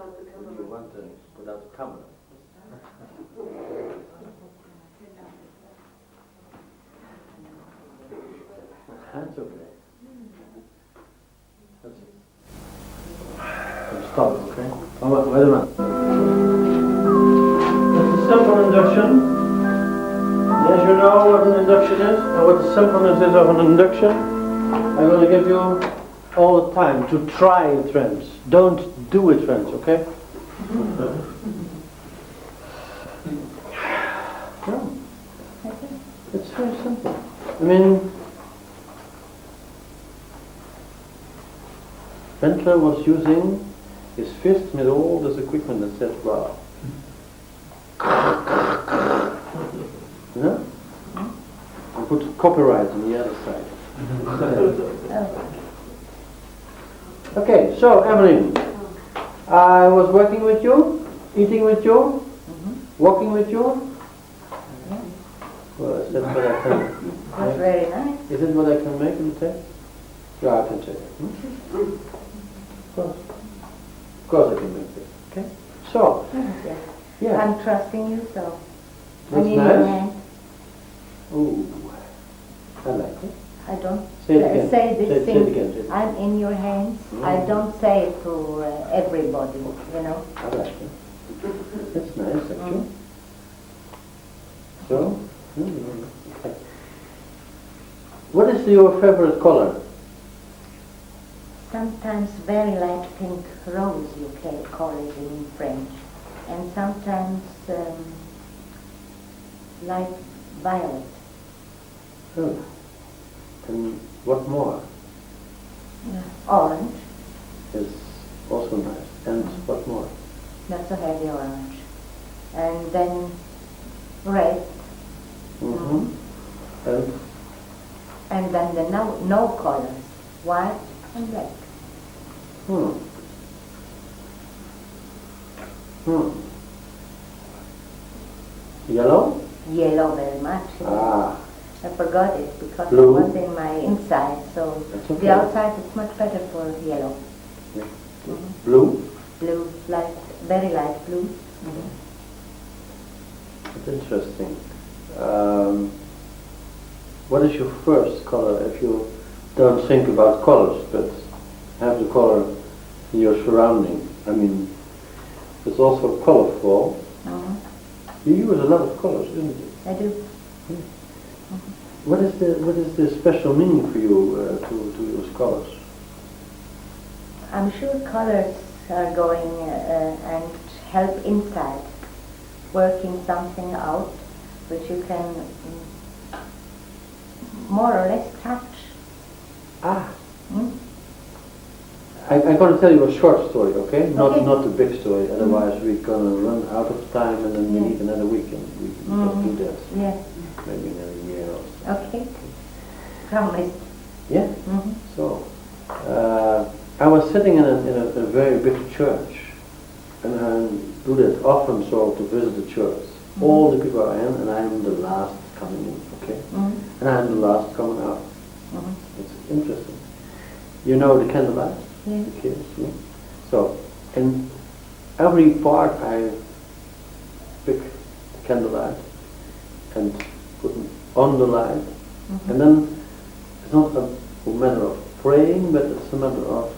you want to without the camera. That's okay. That's it. Stop, okay? Oh, wait a minute. It's a simple induction. As you know what an induction is and what the simpleness is of an induction, I'm going to give you all the time to try a trance. Don't do a trance, okay? No. It's very simple. I mean, Ventler was using his fist with all this equipment that said, wow. Yeah? And put copyright on the other side. Okay, so Evelyn, I was working with you, eating with you, walking with you. Well, is that what I can? That's very nice. Is it what I can make in the text? Yeah, I can check it. Of course I can make it. Okay. So, yeah. I'm trusting you, so That's I'm in nice. your hands. Ooh, I like it. I don't Say it again. say this Say thing. it again. Say it. I'm in your hands. I don't say it to everybody, you know. I like it. That's nice, actually. So, okay. What is your favorite color? Sometimes very light pink rose, you can call it in French, and sometimes light violet. Oh. And what more? Orange, Is also nice. And what more? not so heavy orange, and then red, and then the no colors, white and black. Yellow? Yellow very much. Ah. I forgot it because Blue. it was in my inside, so That's okay. the outside is much better for yellow. Yeah. Blue? Blue, light, very light blue. That's interesting. What is your first color if you don't think about colors, but have the color in your surrounding? I mean, it's also colorful. You use a lot of colors, isn't it? I do. What is the special meaning for you to use colors? I'm sure colors are going and help inside, working something out which you can more or less touch. I'm going to tell you a short story, okay? Okay. Not a big story, otherwise we're going to run out of time and then we need another week and we can do that. Yes. Maybe another year or so. Okay. Promise. Yeah? So, I was sitting in a very big church, and I do that often so to visit the church. All the people are in, and I'm the last coming in, okay? And I'm the last coming out. It's interesting. You know the candlelight? Yeah. The kids, yeah? So, in every part I pick the candlelight and put it on the light, and then it's not a matter of praying, but it's a matter of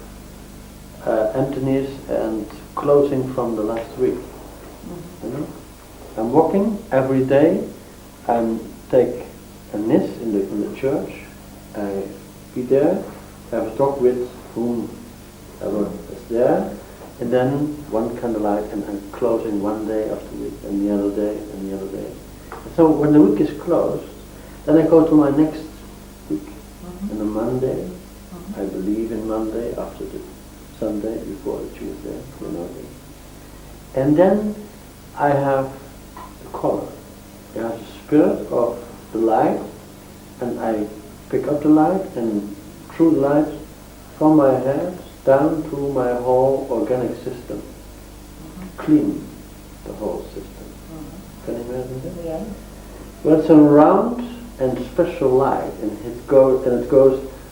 emptiness and closing from the last week. You know? I'm walking every day and take a nis in the church. I be there, have a talk with whomever is there, and then one candlelight, and I'm closing one day of the week, and the other day, and the other day. And so when the week is closed, then I go to my next week. And on Monday, I believe in Monday after the Sunday, before the Tuesday, you know. And then I have the color. I have the spirit of the light, and I pick up the light, and through the light, from my head down to my whole organic system, clean the whole system. Can you imagine that? Yeah. Well, it's a round and special light, and it goes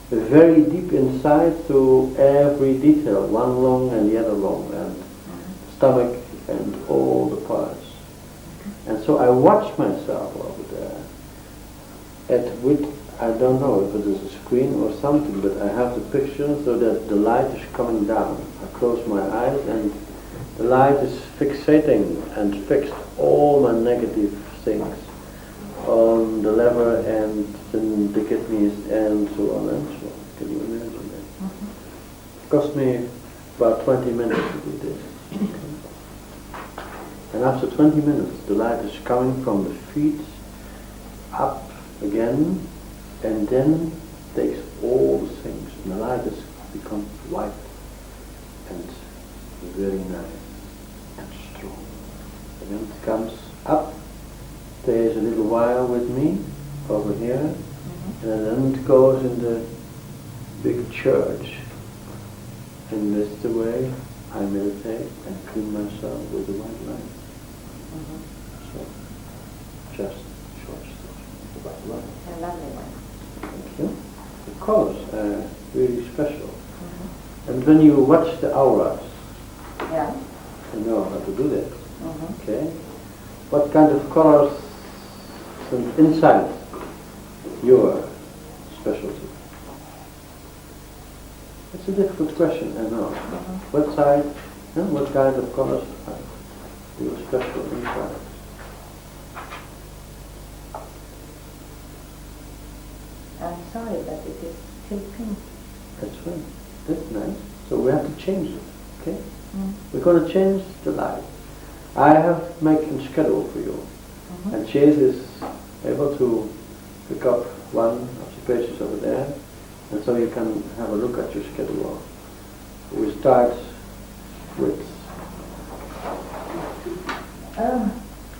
very deep inside to every detail, one lung and the other lung, and stomach and all the parts. And so I watch myself over there, at which I don't know if it is a screen or something, but I have the picture so that the light is coming down. I close my eyes and the light is fixating and fixed all my negative things on the liver and then the kidneys and so on and so on. Can you imagine that? It cost me about 20 minutes to do this. And after 20 minutes the light is coming from the feet up again and then takes all the things and the light has become white and very nice and strong. And then it comes up, stays a little while with me over here, and then it goes in the big church. And that's the way I meditate and clean myself with the white light. So, just short story about light. A lovely one. Thank you. The colors are really special. And when you watch the auras, Yeah. you know how to do that. Okay? What kind of colors and inside your specialty? It's a difficult question, I know. What side and what kind of colors are your special inside? I'm sorry, but it is still pink. That's right. That's nice. So we have to change it. Okay? We're going to change the light. I have making a schedule for you. And Chase is able to pick up one of the pages over there. And so you can have a look at your schedule. We start with...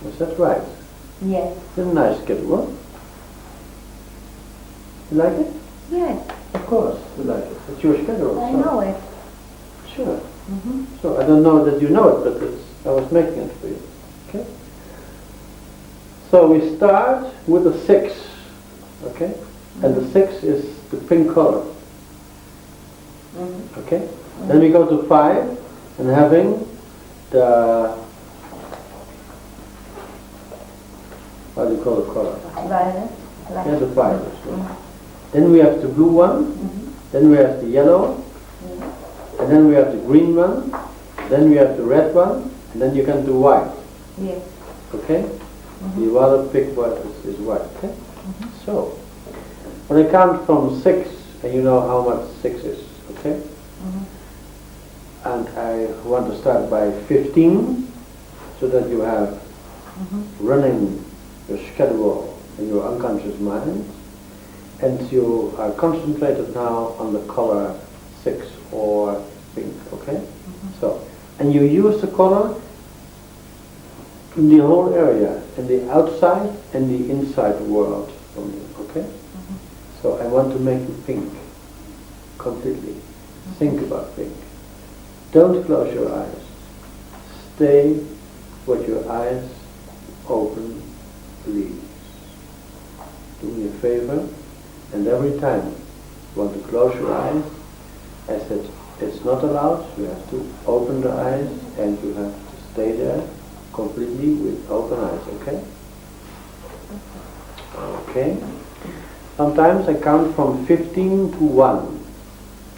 Is that right? Yes. It's a nice schedule. You like it? Yes. Of course, you like it. It's your schedule. I so. know it. Sure. So I don't know that you know it, but I was making it for you. Okay? So we start with a 6. Okay? And the 6 is the pink color. Okay? Then we go to 5 and having the... How do you call the color? Violet. Yeah, the violet. Then we have the blue one. Then we have the yellow. And then we have the green one. Then we have the red one. And then you can do white. Yes. Okay? The other pick what is white. Okay? So, when I count from 6, and you know how much 6 is, okay? And I want to start by 15, so that you have running your schedule in your unconscious mind, and you are concentrated now on the color 6 or pink, okay? So, and you use the color in the whole area, in the outside and the inside world from you, okay? So I want to make you pink, completely. Think about pink. Don't close your eyes. Stay with your eyes open, please. Do me a favor, and every time you want to close your eyes, I said it's not allowed, you have to open the eyes and you have to stay there completely with open eyes, okay? Okay. Sometimes I count from 15 to 1.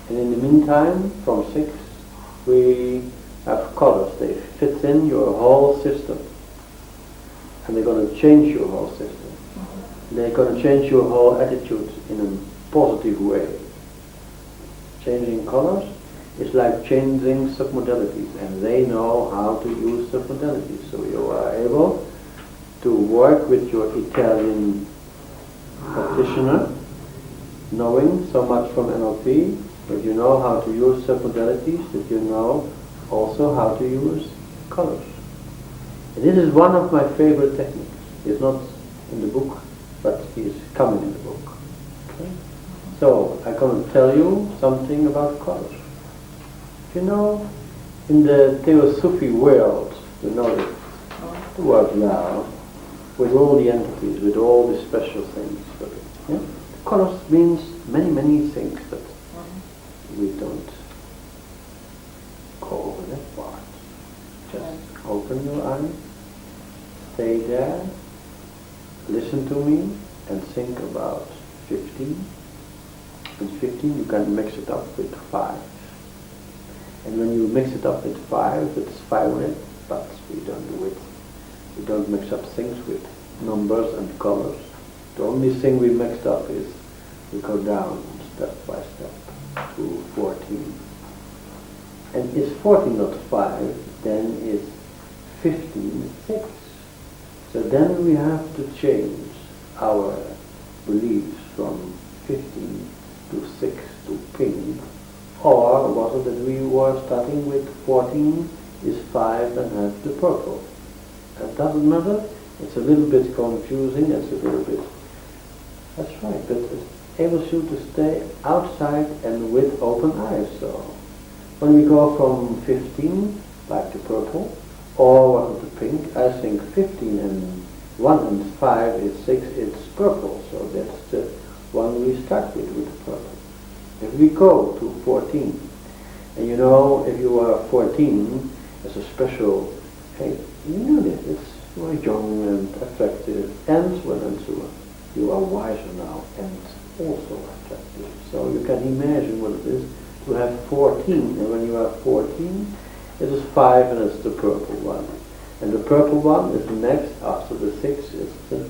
And in the meantime, from 6, we have colors. They fit in your whole system. And they're going to change your whole system. They're going to change your whole attitude in a positive way. Changing colors is like changing submodalities. And they know how to use submodalities. So you are able to work with your Italian practitioner, knowing so much from NLP, that you know how to use submodalities, that you know also how to use colors. And this is one of my favorite techniques. It's not in the book, but it's coming in the book. Okay? So I'm going to tell you something about colors. You know, in the Theosophy world, you know it, the world now, with all the entities, with all the special things. Yeah? Colors means many, many things, but we don't go over that part. Just open your eyes, stay there, listen to me, and think about 15. With 15 you can mix it up with 5. And when you mix it up with 5, it's 5 minutes, but we don't do it. We don't mix up things with numbers and colors. The only thing we mixed up is we go down step by step to 14. And is 14 not 5, then is 15 6. So then we have to change our beliefs from 15 to 6 to pink. Or was it that we were starting with 14 is 5 and has the purple? It doesn't matter. It's a little bit confusing. It's a little bit. That's right. But it enables you to stay outside and with open eyes. So when we go from 15 like the purple, or was it the pink? I think 15 and 1 and 5 is 6. It's purple. So that's the one we start with the purple. If we go to 14, and you know, if you are 14, it's a special, hey, you know this, it's very young and attractive, and well and so on. You are wiser now, and also attractive. So you can imagine what it is to have 14, and when you are 14, it is 5 and it's the purple one. And the purple one is next, after the 6 is the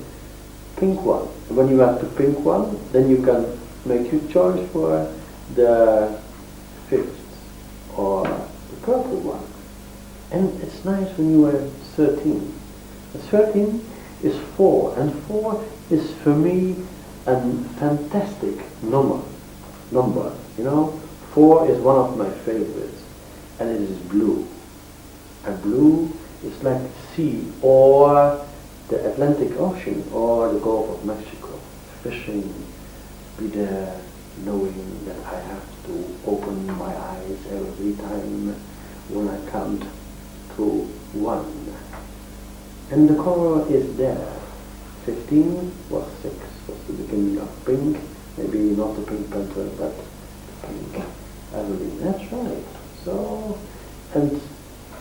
pink one. And when you have the pink one, then you can make your choice for the 5th or the purple one. And it's nice when you are 13. The 13 is 4, and 4 is for me a fantastic number. You know, 4 is one of my favorites, and it is blue. And blue is like the sea or the Atlantic Ocean or the Gulf of Mexico. Fishing, be there, knowing that I have to open my eyes every time when I count to 1. And the color is there. 15 was 6, was the beginning of pink, maybe not the Pink Panther, but the pink Evelyn. That's right. So, and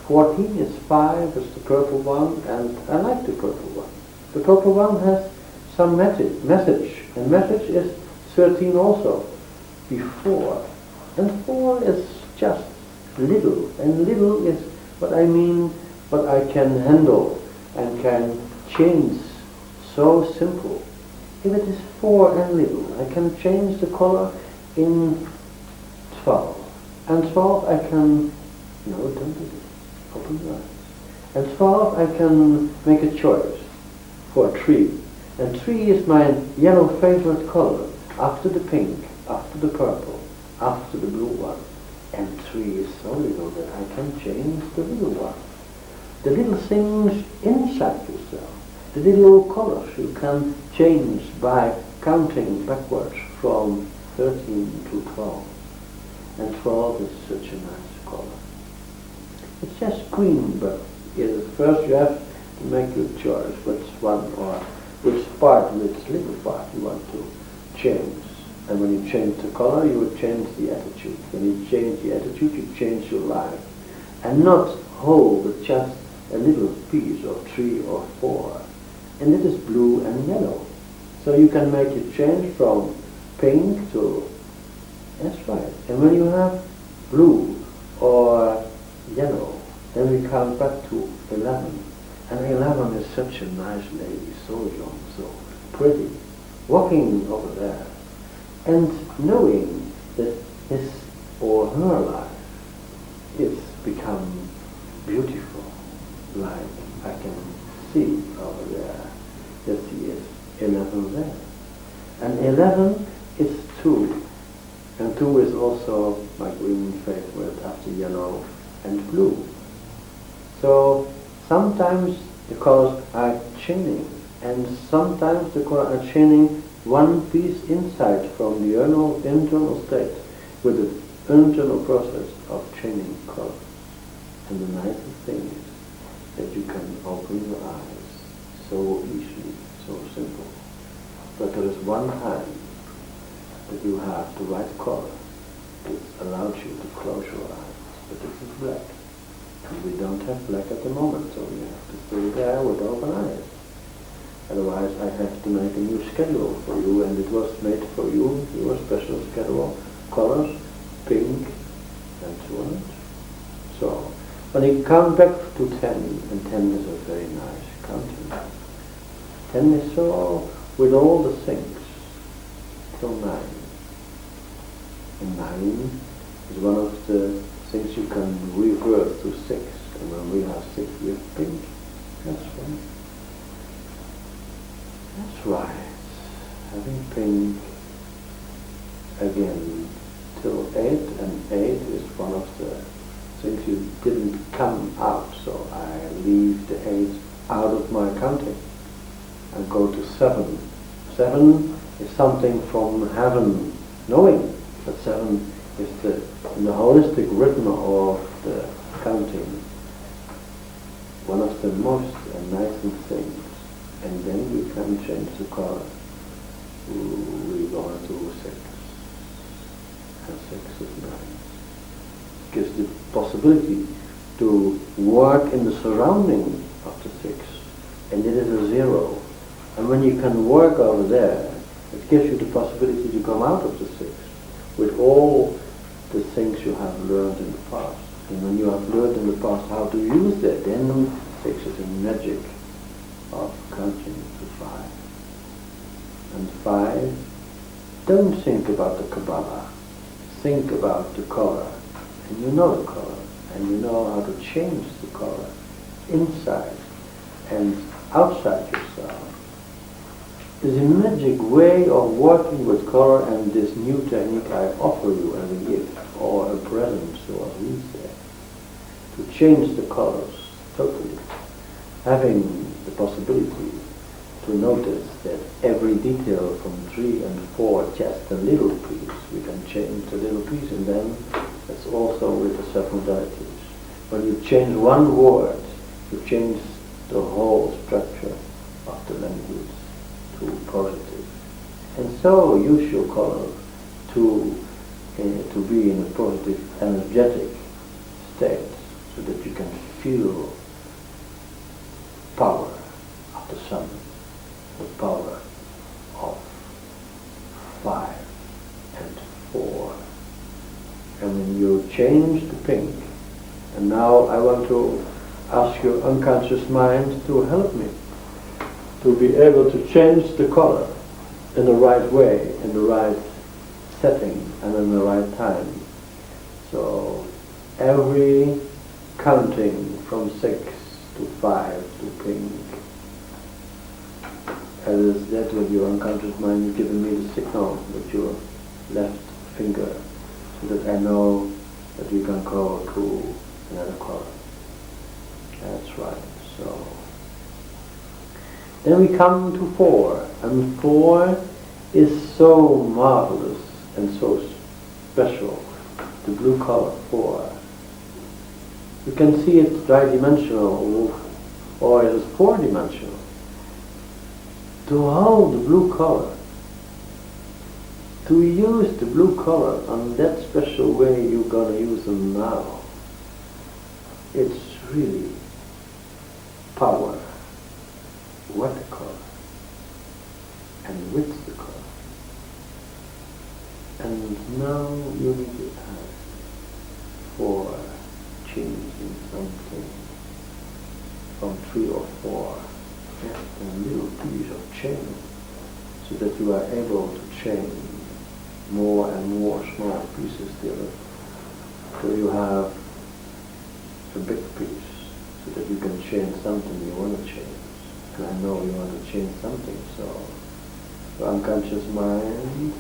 14 is 5, is the purple one, and I like the purple one. The purple one has some message, and message is 13 also, before. And 4 is just little, and little is what I mean, what I can handle and can change so simple. If it is 4 and little, I can change the color in 12. And 12 I can, no, don't do this, open your eyes. And 12 I can make a choice for 3. And 3 is my yellow favorite color, after the pink, after the purple, after the blue one. And 3 is so little that I can change the little one. The little things inside yourself, the little colors you can change by counting backwards from 13 to 12. And 12 is such a nice color. It's just green, but first you have to make your choice which one or which little part you want to change. And when you change the color, you will change the attitude. When you change the attitude, you change your life. And not whole, but just a little piece of 3 or 4. And it is blue and yellow. So you can make a change from pink to, that's right. And when you have blue or yellow, then we count back to 11. And 11 is such a nice lady, so young, so pretty, walking over there. And knowing that his or her life is become beautiful, like I can see over there that he is 11 there. And 11 is 2. And 2 is also my green favorite after yellow and blue. So sometimes the colors are changing, and sometimes the colors are changing one piece inside from the internal state with the internal process of changing colors. And the nicest thing is that you can open your eyes so easily, so simple. But there is one time that you have the right color that allows you to close your eyes. But this is red. And we don't have black at the moment, so we have to stay there with open eyes. Otherwise I have to make a new schedule for you, and it was made for you, your special schedule, colors, pink, and so on. So, when you count back to 10, and 10 is a very nice counting. 10 is so, with all the things, till 9. And 9 is one of the things you can revert to 6. And when we have 6, we have pink. That's right. That's right. Having pink again till 8, and 8 is one of the things you didn't come out, so I leave the 8 out of my counting and go to 7. 7 is something from heaven, knowing that 7 is in the holistic rhythm of the counting, one of the most enlightened things. And then we can change the color. We go to 6. And 6 is nice. Gives the possibility to work in the surrounding of the 6. And it is a 0. And when you can work over there, it gives you the possibility to come out of the 6 with all the things you have learned in the past. And when you have learned in the past how to use that, then 6 is a magic of counting to 5. And 5, don't think about the Kabbalah. Think about the color. And you know the color. And you know how to change the color inside and outside yourself. There's a magic way of working with color, and this new technique I offer you as a gift or a present, so as we say, to change the colors totally. Having the possibility to notice that every detail from 3 and 4, just a little piece, we can change a little piece, and then that's also with the 7 modalities. When you change one word, you change the whole structure of the language to positive. And so use your color to be in a positive, energetic state, so that you can feel power of the sun, the power of 5 and 4. And when you change the pink, and now I want to ask your unconscious mind to help me to be able to change the color in the right way, in the right setting, and in the right time. So every counting from 6 to 5 to pink, and is that with your unconscious mind giving me the signal with your left finger, so that I know that you can go to another color. That's right. So then we come to 4, and 4 is so marvelous and so special. The blue color 4. You can see it tridimensional, or it is 4-dimensional. To hold the blue color, to use the blue color on that special way you're gonna use them now, it's really power. Watercolor and with the color. And now you need to ask for changing something from 3 or 4, just a little piece of change, so that you are able to change more and more small pieces there, till you have a big piece, so that you can change something you want to change. And I know you want to change something, so the unconscious mind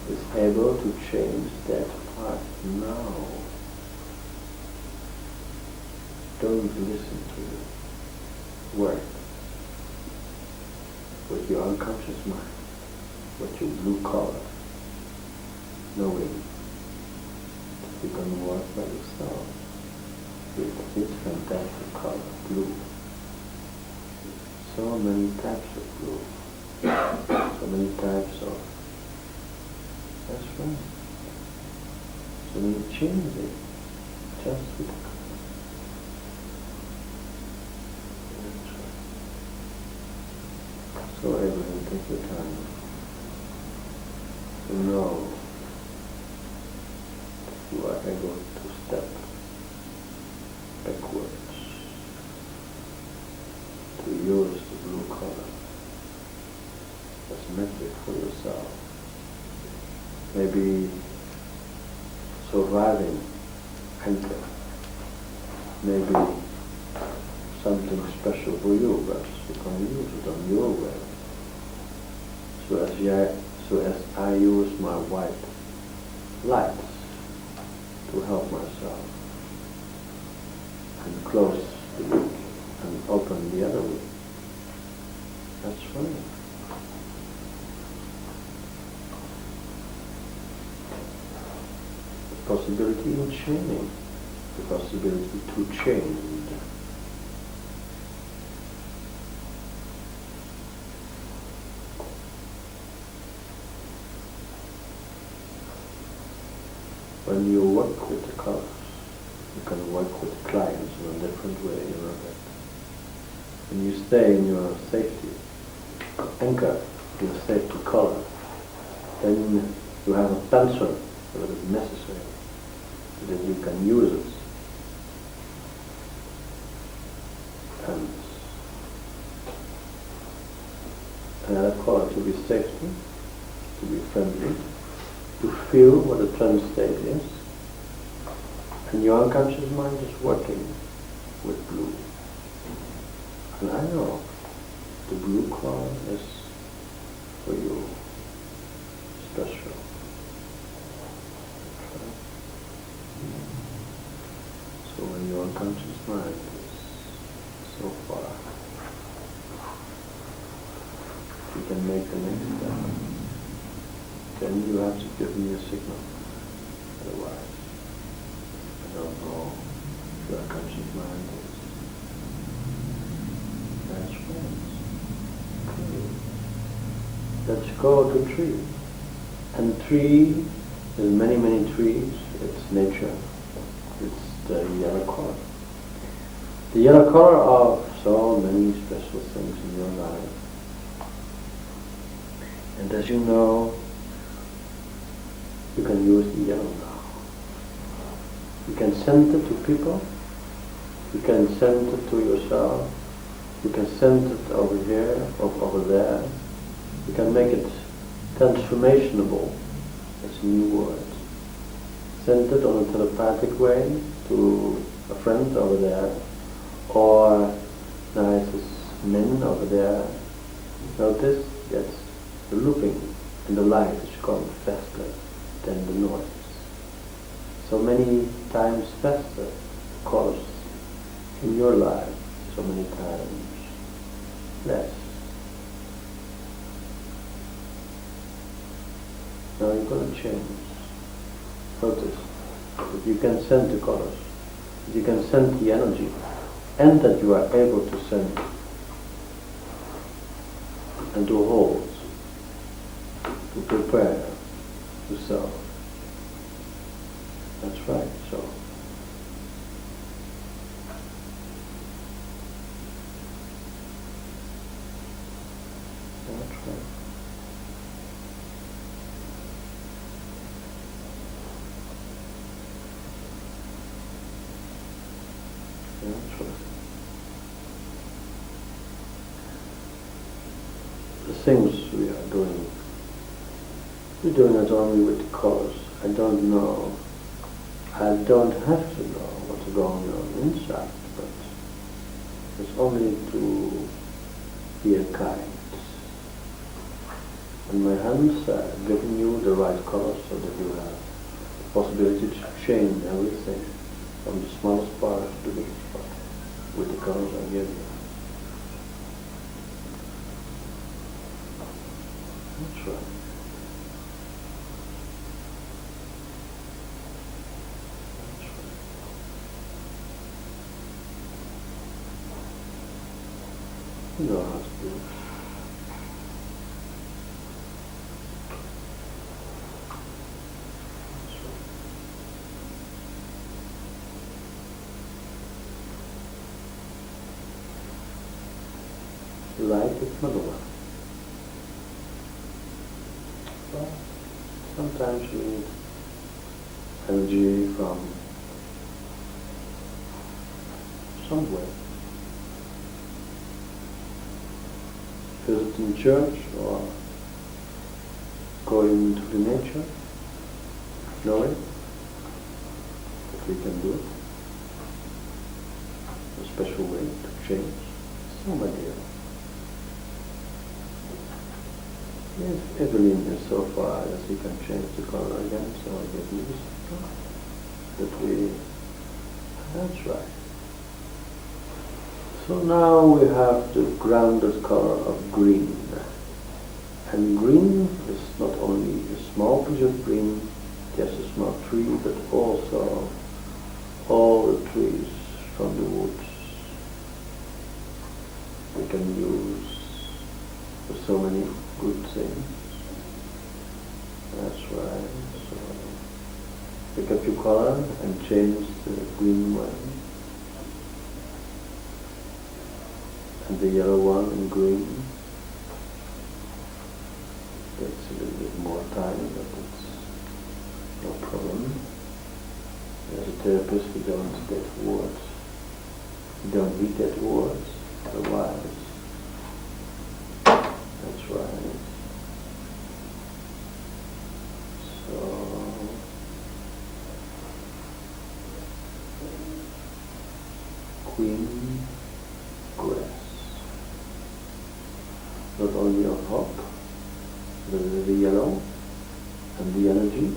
is able to change that part now. Don't listen to the word with your unconscious mind, with your blue color, knowing that you can work by yourself with this fantastic color, blue. So many types of blue, so many types of, that's right, so many changes just with the color. So everything, take your time to know that you are able to step backwards, to use the blue color as magic for yourself. Maybe surviving anchor, maybe something special for you, but you can use it on your way. So as I use my white lights to help myself and close the week and open the other week. That's fine. The possibility in changing, the possibility to change. When you work with the colors, you can work with clients in a different way, you know that. When you stay in your safety, anchor in your safety color, then you have a pencil that is necessary, so that you can use it. And another color to be safety, to be friendly, to feel what the trend state is, and your unconscious mind is working with blue. And I know the blue color is for you special. So when your unconscious mind is so far, you can make the next step. Then you have to give me a signal. Otherwise, I don't know if your unconscious mind is. That's right. Okay. Let's go to tree. And tree, there's many, many trees. It's nature. It's the yellow color. The yellow color of so many special things in your life. And as you know, you can use the yellow now. You can send it to people, you can send it to yourself, you can send it over here or over there. You can make it transformationable, that's a new word. Send it on a telepathic way to a friend over there, or nice men over there. Notice, yes, the looping and the light is going faster than the noise. So many times faster, of course, in your life, so many times less. Now you're going to change. Notice that you can send the colors, that you can send the energy, and that you are able to send and to hold, to prepare, to self. That's right, so. That's right. That's right. The things we are doing, we're doing it only with the colors. I don't know. I don't have to know what's going on inside, but it's only to be a guide. And my hands are giving you the right colors so that you have the possibility to change everything from the smallest part to the biggest part with the colors I give you. That's right. You know how to do it. Light is Madonna. Sometimes we need energy from somewhere. Visiting church or going to the nature, knowing that we can do it. A special way to change. So many. If Evelyn is so far as he can change the color again, so I get news that we, that's right. So now we have the grounded color of green. And green is not only a small piece of green, just a small tree, but also all the trees from the woods we can use for so many good things. That's right. So pick up your color and change the green one and the yellow one and green. Takes a little bit more time, but it's no problem. As a therapist, we don't get words. We don't need that words, otherwise. That's right. So queen grass. Not only on top, but the yellow and the energy,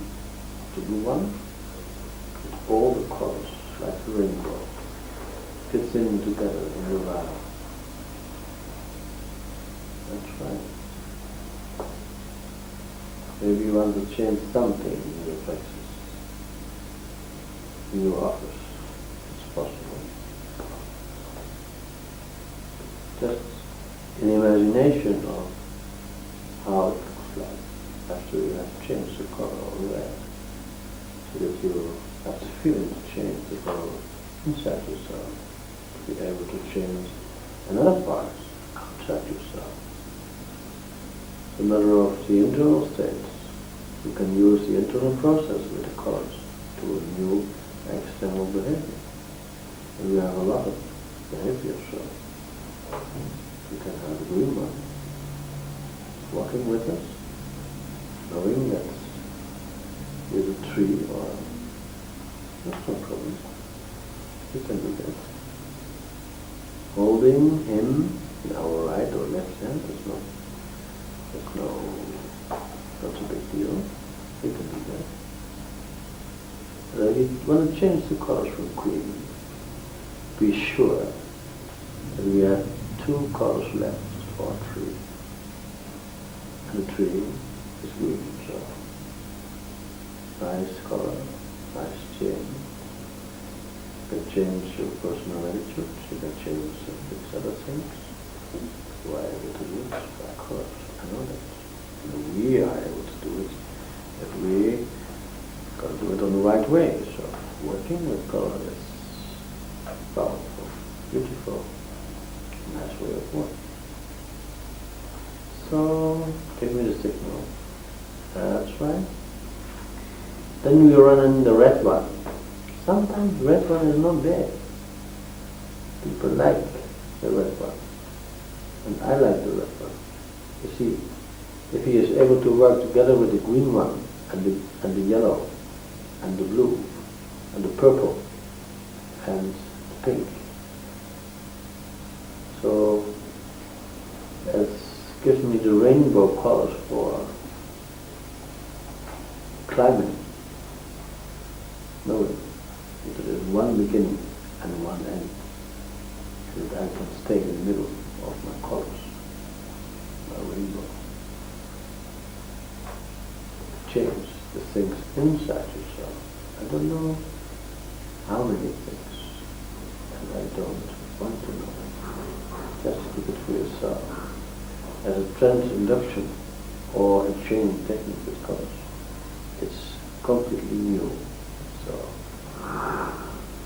the blue one, with all the colors like the rainbow, fits in together in the round. That's right. Maybe you want to change something in your places, in your office. It's possible. Just an imagination of how it looks like after you have changed the color of red, so that you have the feeling to change the color inside yourself, to be able to change another part outside yourself. It's a matter of the internal states. You can use the internal process with the colors to a new external behavior. And we have a lot of behavior, so you can have a green one walking with us, knowing that with a tree or that's no problem. You can do that. Holding him in our right or left hand is not a big deal. You can do that. You want to change the colors from green. Be sure that we have 2 colors left for a tree. And the tree is green, so nice color, nice change. You can change your personal attitude, you can change other things. You are able to do it by colors. I know that. And we are able to do it if we got to do it on the right way. So working with color is powerful, beautiful, nice way of working. So give me the signal. That's right. Then we run in the red one. Sometimes the red one is not there. People like the red one. And I like the red one. You see, if he is able to work together with the green one and the yellow and the blue and the purple and the pink. So it gives me the rainbow colors for climbing. Knowing that there is one beginning and one end. So that I can stay in the middle of my colors, my rainbow. Change the things inside yourself. I don't know how many things, and I don't want to know. Just keep it for yourself. As a trans-induction or a change technique with colors, it's completely new. So,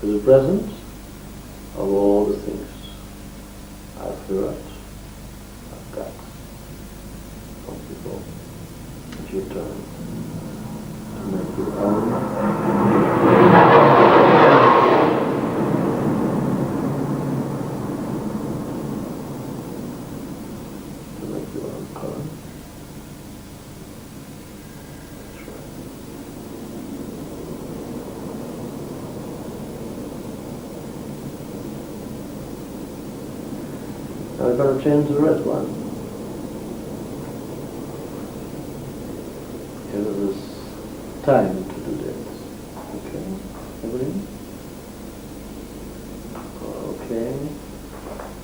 with the presence of all the things I've heard, I've got from people, it's your turn. make your own. To make your own color. That's right. Now we're going to change the red one. Here is time to do this. Okay, everything? Okay.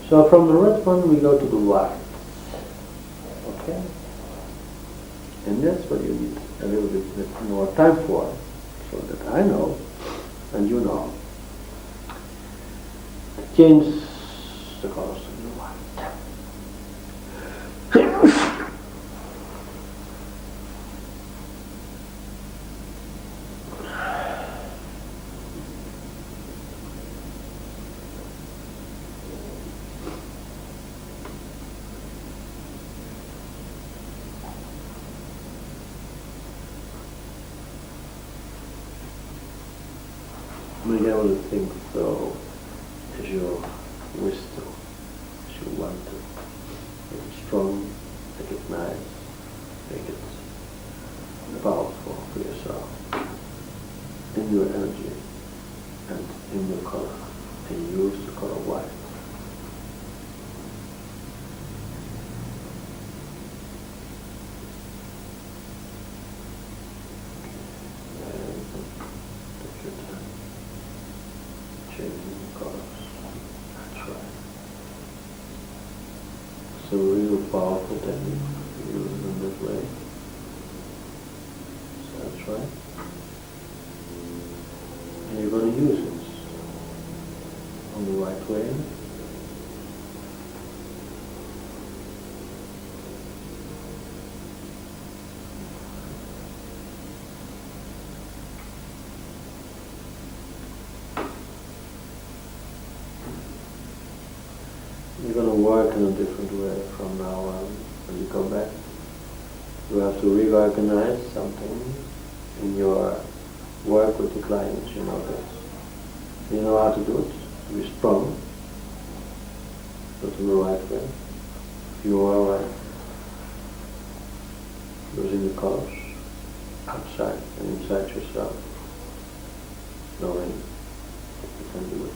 So from the red one we go to the white. Okay? And that's what you need a little bit more time for, so that I know and you know. Change the colors to the white. Make everything so as you wish to, as you want to. Make it strong, make it nice, make it powerful for yourself, in your energy and in your color, and use the color white. Take your time. Changing the colors. That's right. So real powerful technique used in this way. So that's right. And you're going to use it on the right way. You're going to work in a different way from now on. When you come back, you have to reorganize something in your work with the clients. You know this. You know how to do it. To be strong, but in the right way. You are right. Using the colors outside and inside yourself, knowing that you can do it.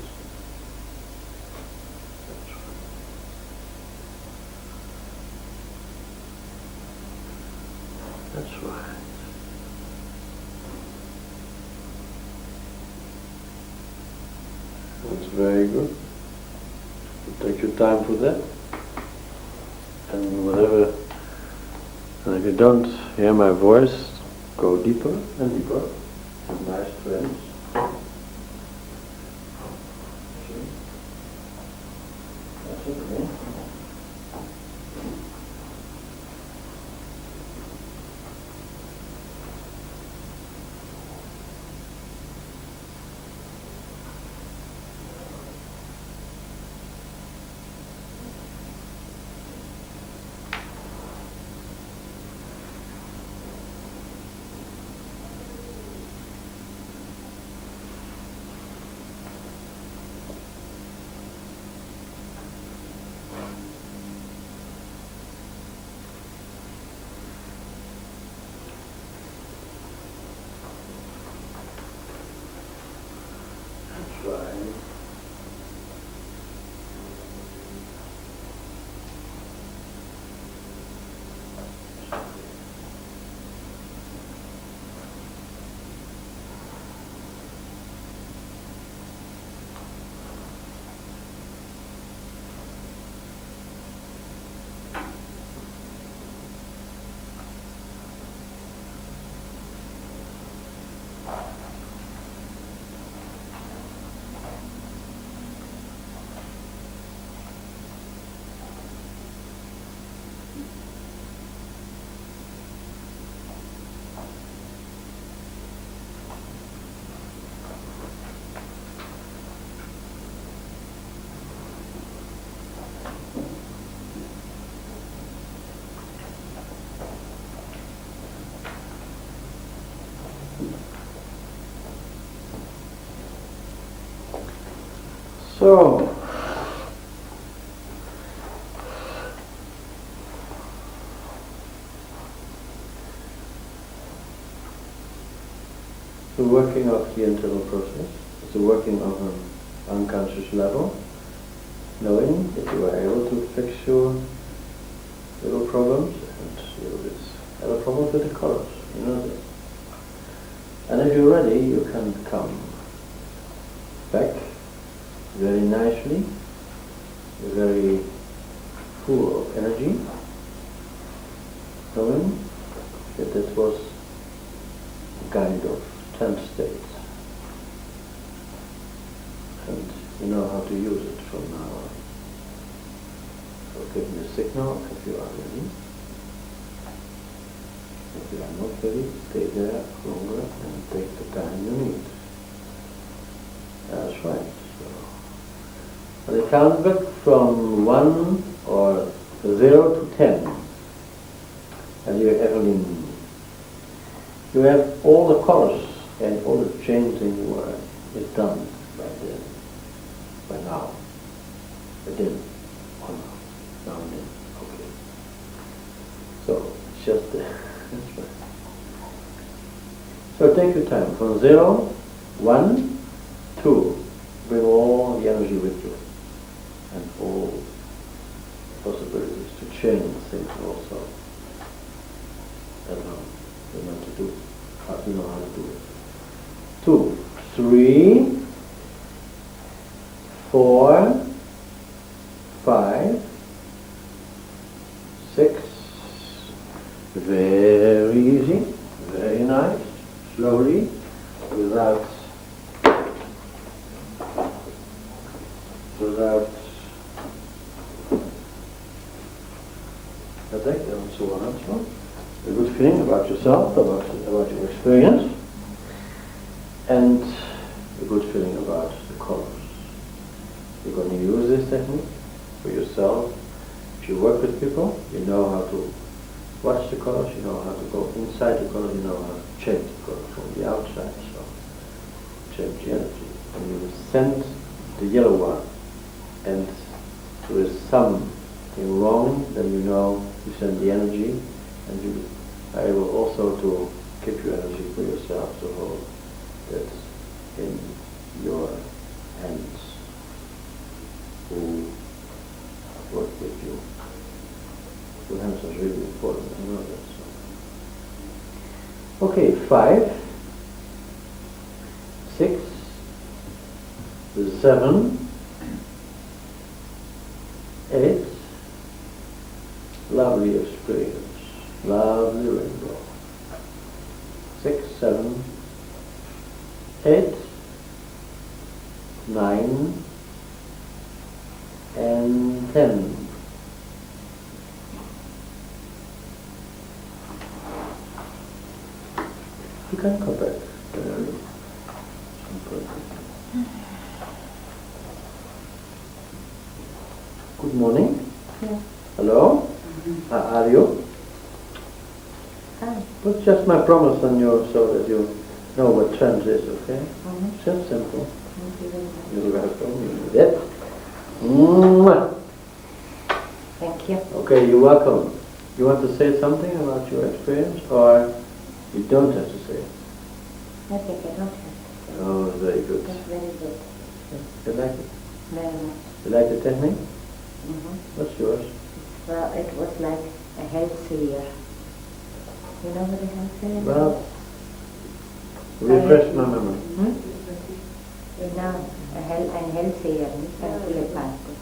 That's right. That's very good. You take your time for that. And whatever, and if you don't hear my voice, go deeper and deeper. Have nice trends. That's okay. So, the working of the internal process is the working of an unconscious level, knowing that you are able to fix your little problems and you have other problems with the colors, you know that. And if you're ready, you can come back very nicely, very full of energy, knowing that this was a kind of 10 states. And you know how to use it from now on. So give me a signal if you are ready. If you are not ready, stay there longer and take the time you need. That's right. So, and I count back from 1 or 0 to 10. And you have Evelyn. You have all the colors and all the changing in your is done by now. Within 1 hour. Now and then. Okay. So it's just that's right. So take your time from 0, 1, 2. Bring all the energy with you and all possibilities to change things also. I don't know. You know to do. You know how to do it. 2, 3, 4, 5, 6. Very easy, very nice, slowly, without attack and so on and so on. A good feeling about yourself, about your experience, and a good feeling about the colors. You're going to use this technique for yourself. If you work with people, you know how to watch the colors, you know how to go inside the colors, you know how to change the colors from the outside, so change the energy. And you send the yellow one, and there is something wrong, then you know you send the energy, and you are able also to keep your energy for yourself, to hold that in your hands who work with you. Your hands are really important, I know that. So. Okay, 5, 6, 7, 8, lovely experience, lovely rainbow. 6, 7, 8, 9, and 10. You can come back. Good morning. Yeah. Hello. How are you? Hi. Put just my promise on you so that you know what trend is, okay? Just simple. Thank you very much. You're welcome. That. Mwah. Thank you. Okay, you're welcome. You want to say something about your experience, or you don't have to say it? I think I don't have to say. Oh, very good. That's very good. You like it? Very much. You like the technique? What's yours? Well, it was like a healthier. You know what a healthier is? Well, refresh my memory. No, ein healthier, nicht ein telepathic.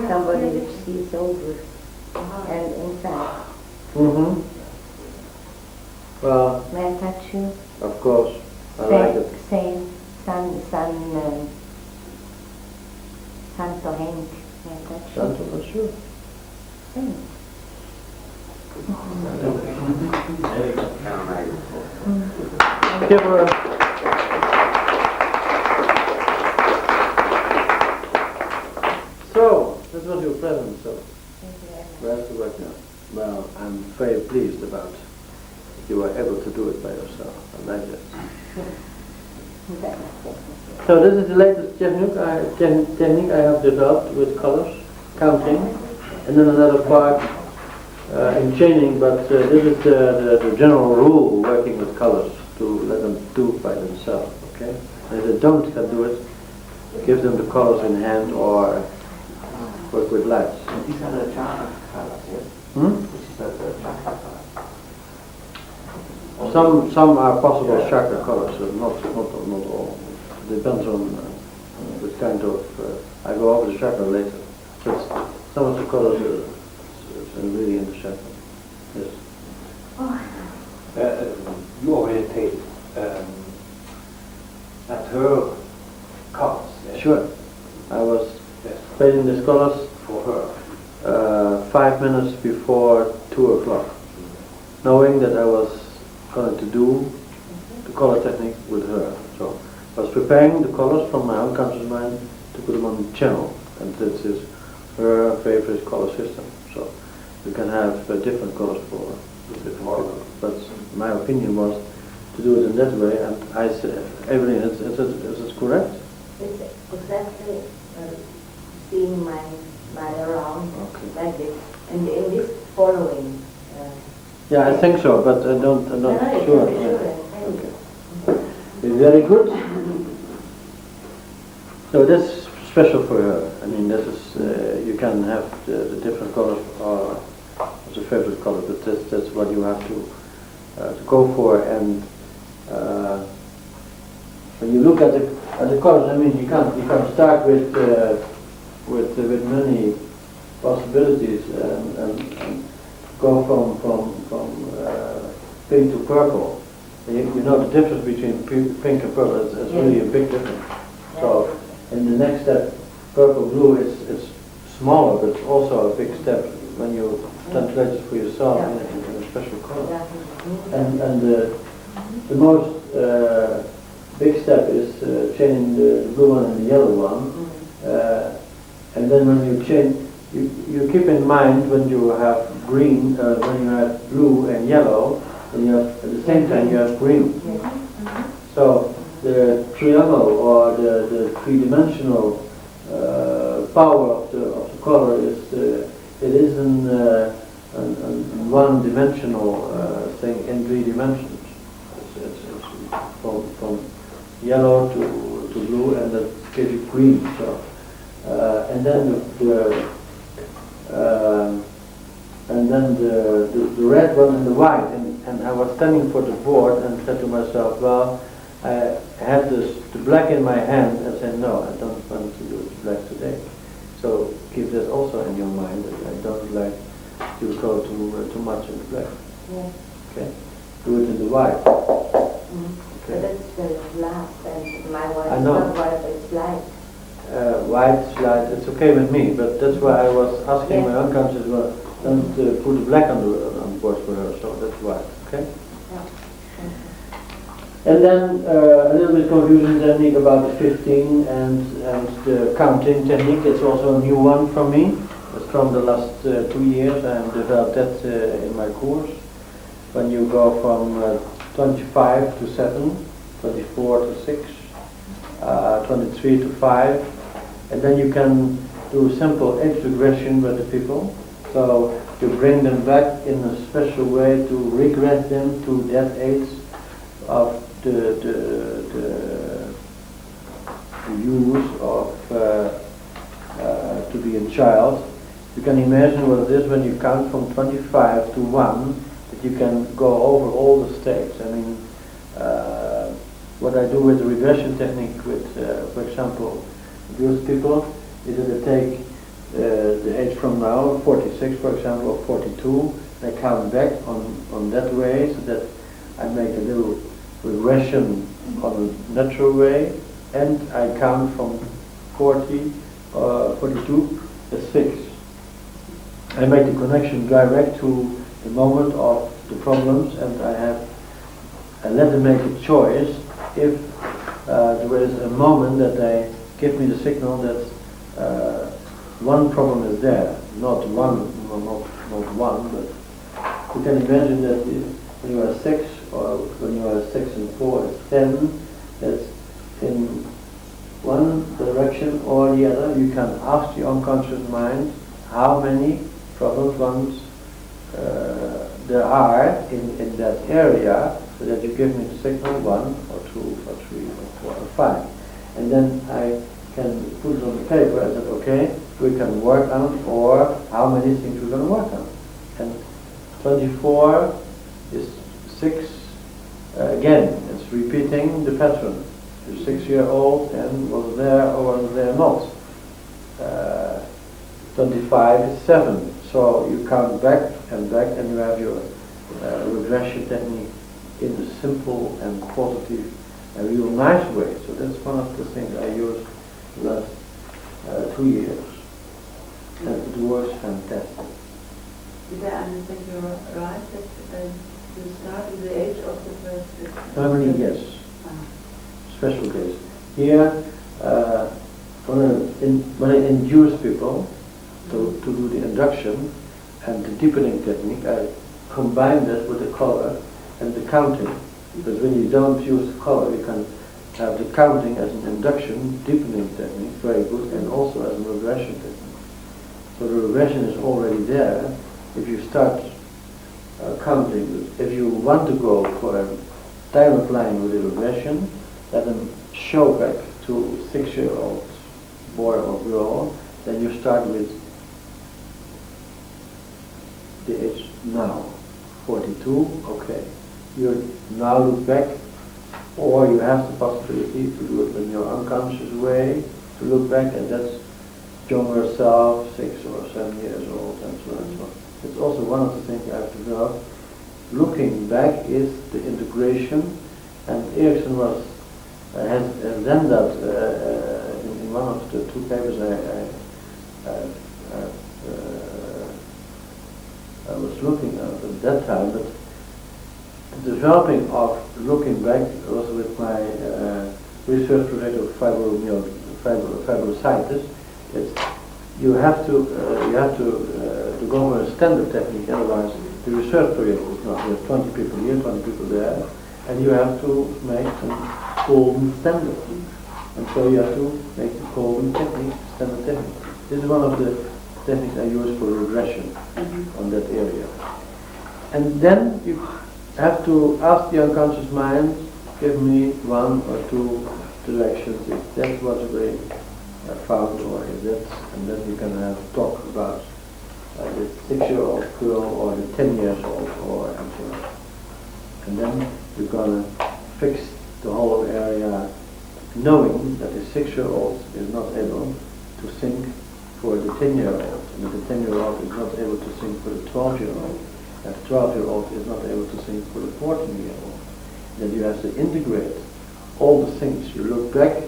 Somebody which sees over and inside. Well, May I touch you? of course, I like it. Same, Santo Henk. May I touch you? Santo, for sure. Same. Give her a... So, this was your present, so where's the work now? Well, I'm very pleased about that you were able to do it by yourself. I like it. So this is the latest technique I have developed with colors, counting, and then another part in chaining, but this is the general rule working with colors, to let them do by themselves, okay? And if they don't can do it, give them the colors in hand or work with lights. These are the chakra colors, yes? This is the chakra colors. Some are possible chakra colors, not all. It depends on which kind of. I go over the chakra later. But some of the colors are really in the chakra. Yes. You orientate at her colors. Yes? Sure. I was painting these colors For her. 5 minutes before 2 o'clock, knowing that I was going to do the color technique with her. So I was preparing the colors from my unconscious mind to put them on the channel, and this is her favorite color system. So you can have different colors for different people. But my opinion was to do it in that way, and I said, Evelyn, is it correct? It's exactly seeing my around like this, and in this following. Yeah, I think so, but I'm not sure. Okay. It's very good. So that's special for her. I mean, this is you can have the different colors as a favorite color, but that's what you have to go for. And when you look at the colors, I mean, you can't start with many possibilities and go from pink to purple. You know the difference between pink and purple. It's really a big difference. So in the next step, purple blue is smaller, but it's also a big step when you translate it for yourself in a special color. And the most big step is changing the blue one and the yellow one. And then when you change, you keep in mind when you have green, when you have blue and yellow, and you have, at the same time you have green. So the triangle or the three-dimensional power of the color is it isn't an one-dimensional thing in 3 dimensions. It's from yellow to blue, and that gives you green. So and then the red one and the white, and I was standing for the board and said to myself, well, I had the black in my hand, and said, no, I don't want to use black today. So keep that also in your mind, that I don't like to go too much in the black. Okay, do it in the white. Okay. But that's the last, and my white I is know. not white, it's light. White, light, it's okay with me, but that's why I was asking my unconscious, well, don't put the black on the board for her, so that's white, okay? And then a little bit confusion technique about the 15 and the counting technique. It's also a new one from me. It's from the last 2 years. I have developed that in my course. When you go from 25 to 7, 24 to 6, 23 to 5, and then you can do simple age regression with the people. So you bring them back in a special way to regress them to that age of the use of to be a child. You can imagine what it is when you count from 25 to 1, that you can go over all the states. I mean, what I do with the regression technique with, for example, abused people, is that I take the age from now, 46 for example, or 42, and I count back on that way, so that I make a little regression on a natural way, and I count from 40 or 42 as 6. I make the connection direct to the moment of the problems, and I let them make a choice if there is a moment that they give me the signal that one problem is there, not one, but you can imagine that when you are 6, or when you are 6 and 4 is 10, that's in one direction or the other. You can ask the unconscious mind how many troubled ones there are in that area, so that you give me the signal 1 or 2 or 3 or 4 or 5. And then I can put it on the paper and say, okay, we can work on, or how many things we're going to work on. And 24 is 6, again, it's repeating the pattern. The 6-year-old and was there or was there not. 25 is 7. So you count back, and you have your regression technique in a simple and positive and real nice way. So that's one of the things I used the last 2 years. And it works fantastic. Did I understand you right that you start at the age of the first? Family, yes. Special case. Here, when I induce people to do the induction and the deepening technique, I combine that with the color and the counting. Because when you don't use the color, you can have the counting as an induction, deepening technique, very good, and also as a regression technique. So the regression is already there. If you start counting, if you want to go for a direct line with the regression, let them show back to 6-year-old boy or girl, then you start with the age now, 42, okay. You now look back, or you have the possibility to do it in your unconscious way, to look back, and that's younger self, 6 or 7 years old, and so on and so on. It's also one of the things I've developed. Looking back is the integration, and Erickson has done that in one of the 2 papers I was looking at that time, but the developing of looking back was with my research project of fibrositis. You have to go for a standard technique, otherwise the research project is not. You have 20 people here, 20 people there, and you have to make some golden standard. And so you have to make the golden technique, standard technique. This is one of the techniques I use for regression on that area. And then you have to ask the unconscious mind, give me 1 or 2 directions, if that's what they found, or if that's, and then you can have talk about the 6-year-old girl or the 10 years old or and so on. And then you're gonna fix the whole area, knowing that the 6-year-old is not able to think for the 10-year-old, and that the 10-year-old is not able to think for the 12-year-old, and the 12-year-old is not able to think for the 14-year-old. That you have to integrate all the things. You look back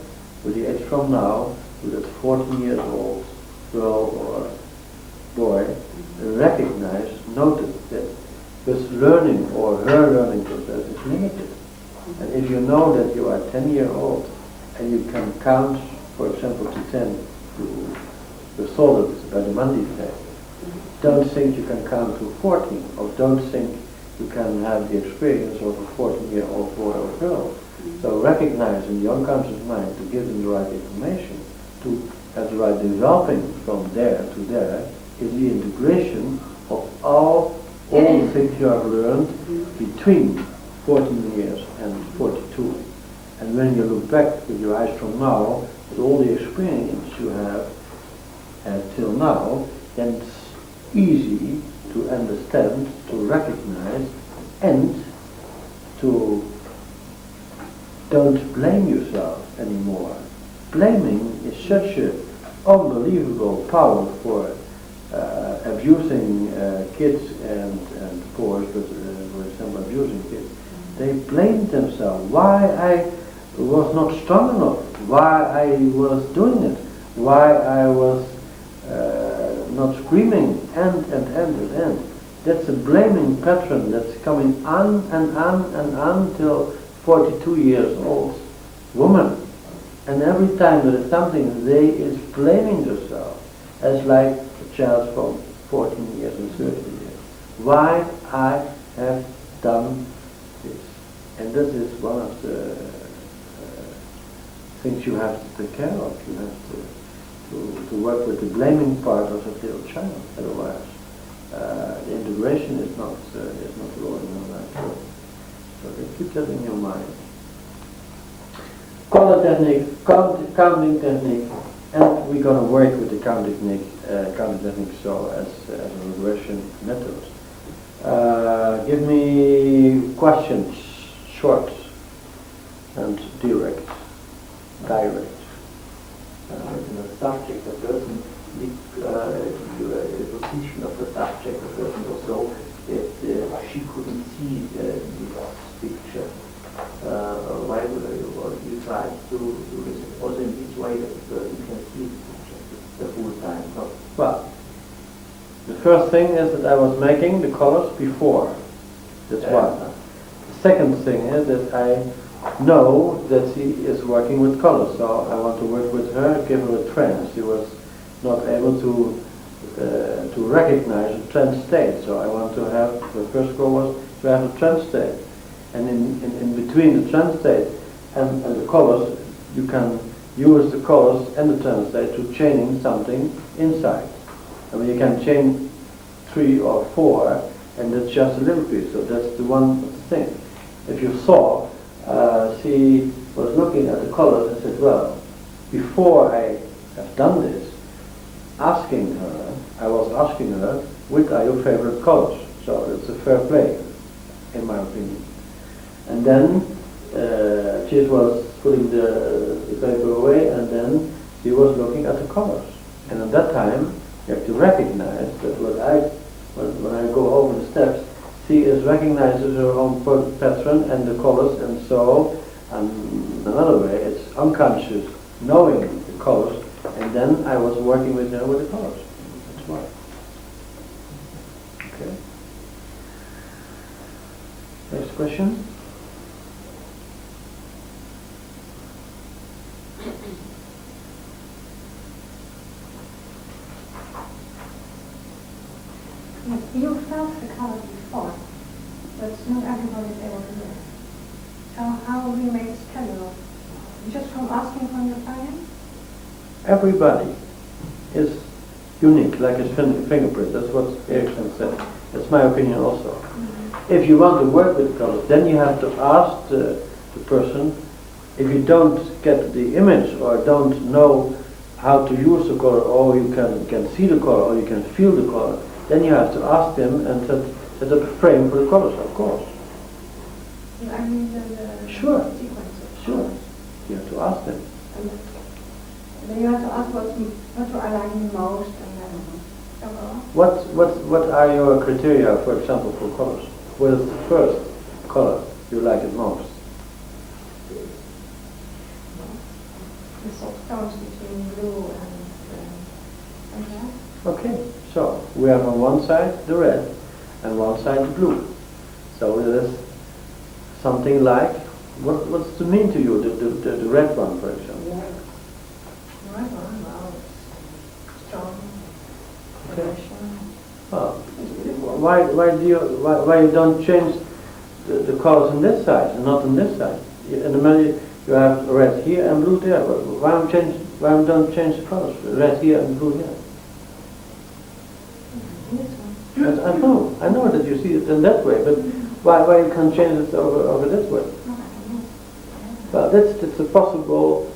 with the age from now to that 14-year-old girl or boy, recognize, notice that this learning or her learning process is limited. And if you know that you are 10-year-old and you can count, for example, to 10, you saw it by the Monday effect. Don't think you can count to 14, or don't think you can have the experience of a 14-year-old boy or girl. So recognizing the unconscious mind to give them the right information, to have the right developing from there to there, is the integration of all the things you have learned between 14 years and 42. And when you look back with your eyes from now, with all the experience you have till now, then it's easy to understand, to recognize, and to don't blame yourself anymore. Blaming is such an unbelievable power for abusing kids and boys, but for example abusing kids. They blame themselves. Why I was not strong enough, why I was doing it, why I was not screaming, and. That's a blaming pattern that's coming on and on and on till 42 years old woman. And every time there is something, they is blaming themselves, as like a child from 14 years and 30 years. Why I have done this. And this is one of the things you have to take care of. You have to work with the blaming part of the little child. Otherwise, the integration is not rolling on that. So keep that in your mind. Color technique, counting technique, and we're going to work with the counting technique so as a regression method. Give me questions, short and direct. In the subject, the person, the position of the subject, the person was so that she couldn't see this picture. Why would you try to do this also in this way that the person can see the picture the full time? No. Well, the first thing is that I was making the colors before. That's one. The second thing is that I know that she is working with colors, so I want to work with her, give her a trend. She was not able to recognize a trend state, so I want to have, the first goal was to have a trend state. And in between the trend state and the colors, you can use the colors and the trend state to chaining something inside. I mean, you can chain 3 or 4, and that's just a little piece, so that's the one thing. If you saw, she was looking at the colors and said, well, before I have done this, I was asking her, which are your favorite colors? So it's a fair play, in my opinion. And then she was putting the paper away, and then she was looking at the colors. And at that time, you have to recognize that when I go over the steps, she recognizes her own pattern and the colors, and so another way, it's unconscious, knowing the colors, and then I was working with her with the colors. That's why. Okay. Next question. You felt the color before, but not everybody is able to do it. So how will you make a schedule? Just from asking from your client? Everybody is unique, like his fingerprint. That's what Erickson said. That's my opinion also. Mm-hmm. If you want to work with colors, then you have to ask the person. If you don't get the image or don't know how to use the color, or you can see the color, or you can feel the color, then you have to ask them and set up a frame for the colors, of course. I mean the sure. sequences. Sure. You have to ask them. And then you have to ask what you are liking most, and then so on. What are your criteria, for example, for colors? What is the first color you like it most? The soft tones between blue and that. Okay, so we have on one side the red and one side the blue. So it is something like, what's the mean to you, the red one, for example? The red one, well, strong. Okay. Why you don't change the colors on this side and not on this side? In the middle you have red here and blue there. Why don't change the colors? Red here and blue here. Yes, I know that you see it in that way, but why you can't change it over this way? Well, that's a possible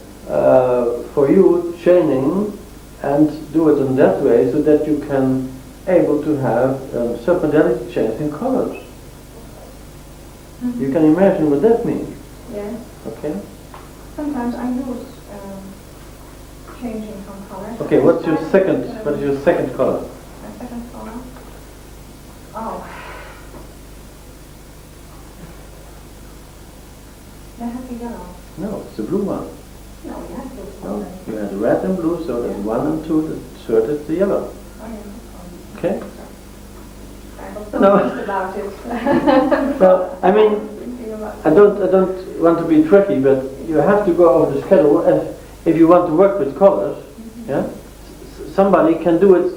for you chaining and do it in that way so that you can able to have submodality change in colors. Mm-hmm. You can imagine what that means. Yes. Okay. Sometimes I use changing from colors. Okay, what is your second color? My second color? Oh. I have the yellow. No, it's the blue one. No, you have blue. No, you had red and blue, so that's 1 and 2, the third is the yellow. Oh, yeah. Okay? I was No. confused about it. Well, I mean, I don't want to be tricky, but you have to go over the schedule, and if you want to work with colors, mm-hmm. Yeah, somebody can do it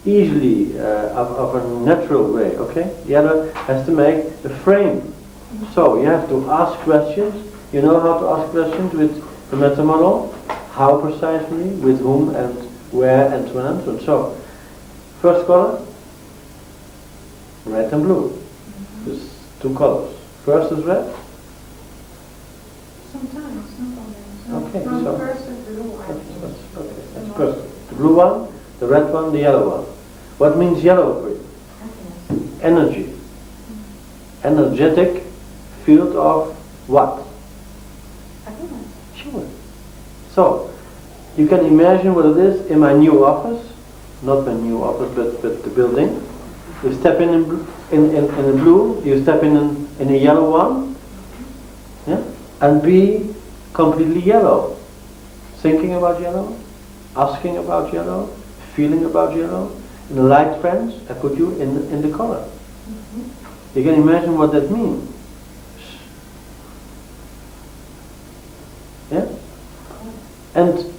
easily, of a natural way, okay? The other has to make a frame. Mm-hmm. So you have to ask questions. You know how to ask questions with the meta model, how precisely, with whom and where and so on and so on. So, first color, red and blue. There's two colors. First is red. Sometimes, not always. Okay, From so first is blue, I think. that's first. The blue one, the red one, the yellow one. What means yellow for you? Happiness. Energy. Energetic field of what? Happiness. Sure. So, you can imagine what it is in my new office, not my new office, but the building. You step in a blue, you step in a yellow one, yeah, and be completely yellow. Thinking about yellow, asking about yellow, feeling about yellow. In the light trance, I put you in the color. You can imagine what that means. Yeah? And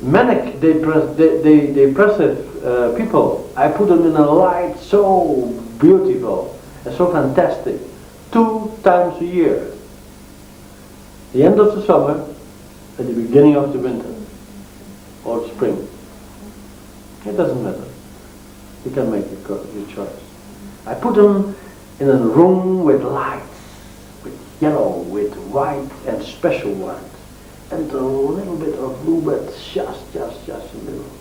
manic, depressive people, I put them in a light so beautiful and so fantastic. 2 times a year. The end of the summer and the beginning of the winter or the spring. It doesn't matter. You can make your choice. I put them in a room with lights, with yellow, with white and special white. And a little bit of blue, but just a little.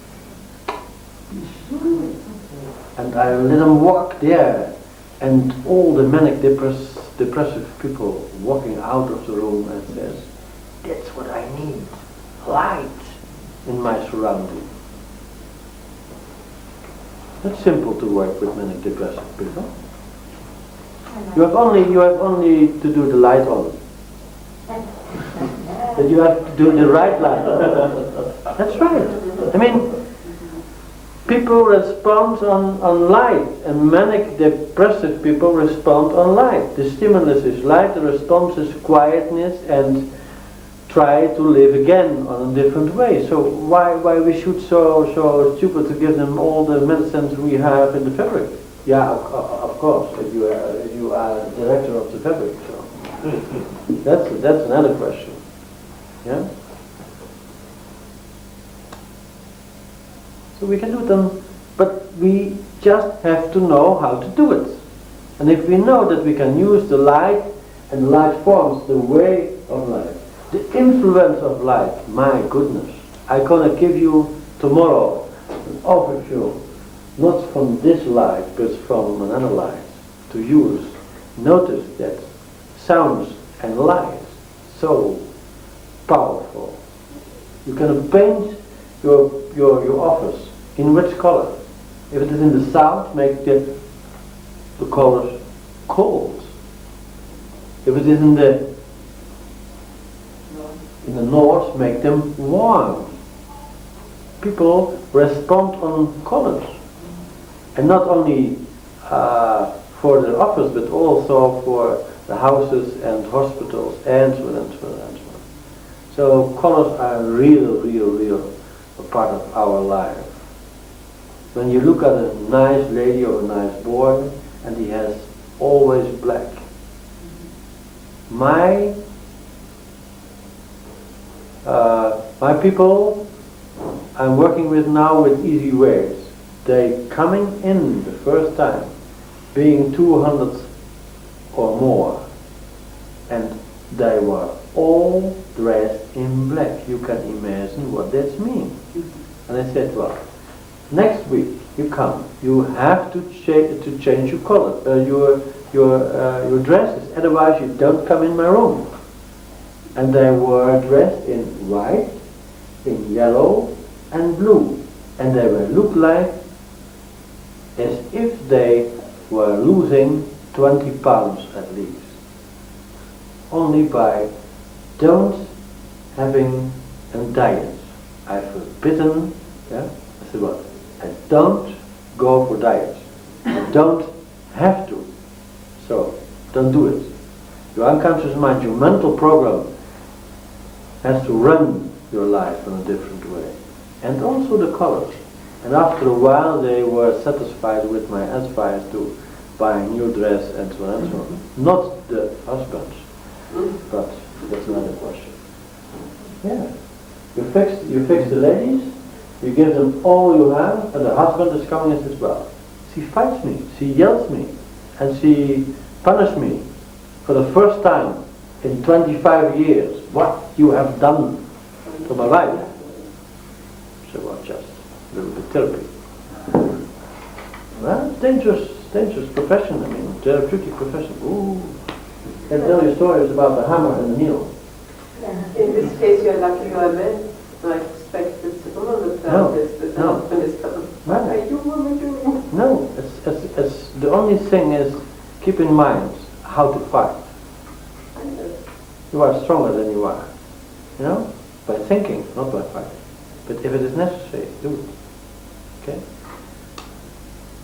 And I let them walk there, and all the manic depressive people walking out of the room and says, that's what I need, light in my surrounding. It's simple to work with manic depressive people. You have only to do the light on. That you have to do the right light. That's right. I mean, people respond on light, and manic depressive people respond on light. The stimulus is light, the response is quietness and try to live again on a different way. So why we should so stupid to give them all the medicines we have in the fabric? Yeah, of course, if you are director of the fabric. So that's another question. Yeah. So we can do them, but we just have to know how to do it. And if we know that we can use the light, and the light forms the way of life, the influence of light, my goodness, I'm gonna give you tomorrow an overview, not from this light, but from another light, to use. Notice that sounds and light, so powerful. You can paint your office in which color? If it is in the south, make the colors cold. If it is in the north, make them warm. People respond on colors, and not only for the office, but also for the houses and hospitals and so on and so on and so on. So colors are real a part of our life. When you look at a nice lady or a nice boy, and he has always black. My people I'm working with now with easy ways. They coming in the first time, being 200 or more, and they were all dressed in black. You can imagine what that means. And I said, well, next week you come, you have to change your color, your dresses, otherwise you don't come in my room. And they were dressed in white, in yellow and blue, and they will look like as if they were losing 20 pounds at least. Only by don't having a diet. I forbidden, yeah, I said what? I don't go for diets. I don't have to. So, don't do it. Your unconscious mind, your mental program has to run your life in a different way. And also the colors. And after a while they were satisfied with my advice to buy a new dress and so on and so on. Not the husbands, but that's another question. Yeah. You fix the ladies, you give them all you have, and the husband is coming and says, well, she fights me, she yells me, and she punishes me for the first time in 25 years. What you have done to my wife? So well, just a little bit therapy. Well, dangerous profession, I mean, therapeutic profession. Ooh. Can tell you stories about the hammer and the needle. In this case, you're lucky you are a man. I expect that the woman would therapist, that the husband is what are you woman doing? No, it's the only thing is keep in mind how to fight. You are stronger than you are, you know, by thinking, not by fighting. But if it is necessary, do it. Okay.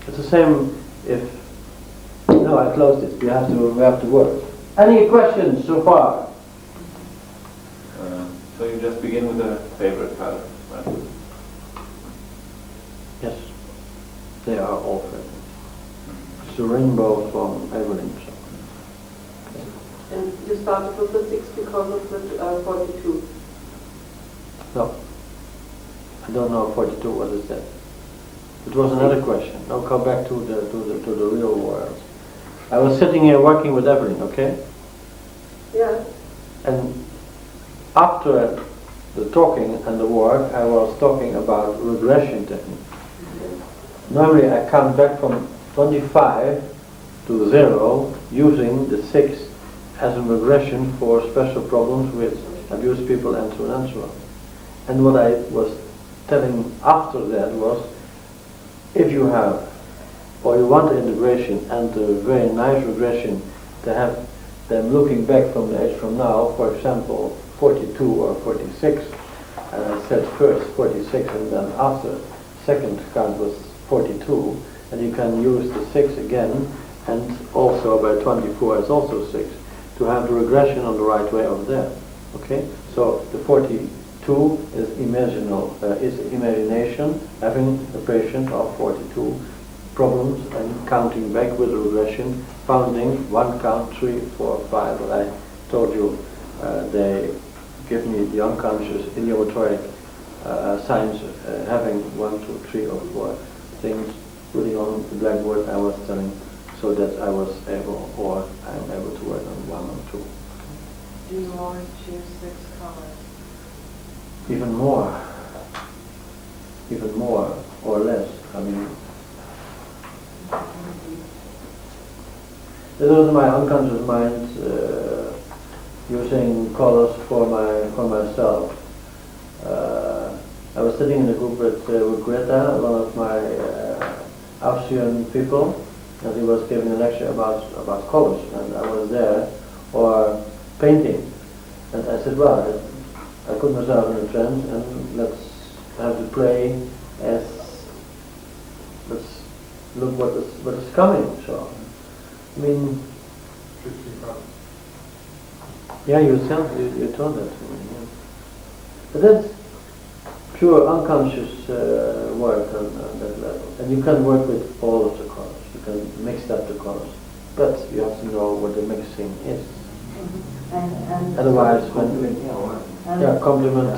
It's the same if. No, I closed it. We have to work. Any questions so far? So you just begin with a favorite color, right? Yes, they are all favorites. It's the rainbow from Evelyn. And you started with the 6 because of the 42. No, I don't know 42. What is that? It was another question. I'll come back to the real world. I was sitting here working with Evelyn, okay? Yeah. And after the talking and the work, I was talking about regression technique. Normally I count back from 25 to 0 using the 6 as a regression for special problems with abused people and so on and so on. And what I was telling after that was, if you have, or you want integration and a very nice regression to have them looking back from the age from now, for example, 42 or 46, and I said first 46 and then after, second count was 42, and you can use the 6 again, and also by 24 it's also 6, to have the regression on the right way over there. Okay? So the 42 is imagination, having a patient of 42 problems and counting back with the regression, counting 1 count, 3, 4, 5. But I told you they give me the unconscious idiomotoric signs, having 1, 2, 3 or 4 things putting on the blackboard. I was telling so that I was able, or I'm able to work on 1 or 2. Do you always choose 6 colors? Even more or less. I mean, this was my unconscious mind using colors for myself. I was sitting in a group with Greta, one of my Austrian people, and he was giving a lecture about colors, and I was there, or painting, and I said, well, I put myself in a trance, and let's have the play as, let's look what is coming. So, I mean, yeah, yourself, you told that to me. Yeah. But that's pure unconscious work on that level, and you can work with all of the colors. You can mix up the colors, but you have to know what the mixing is. And Otherwise, when complement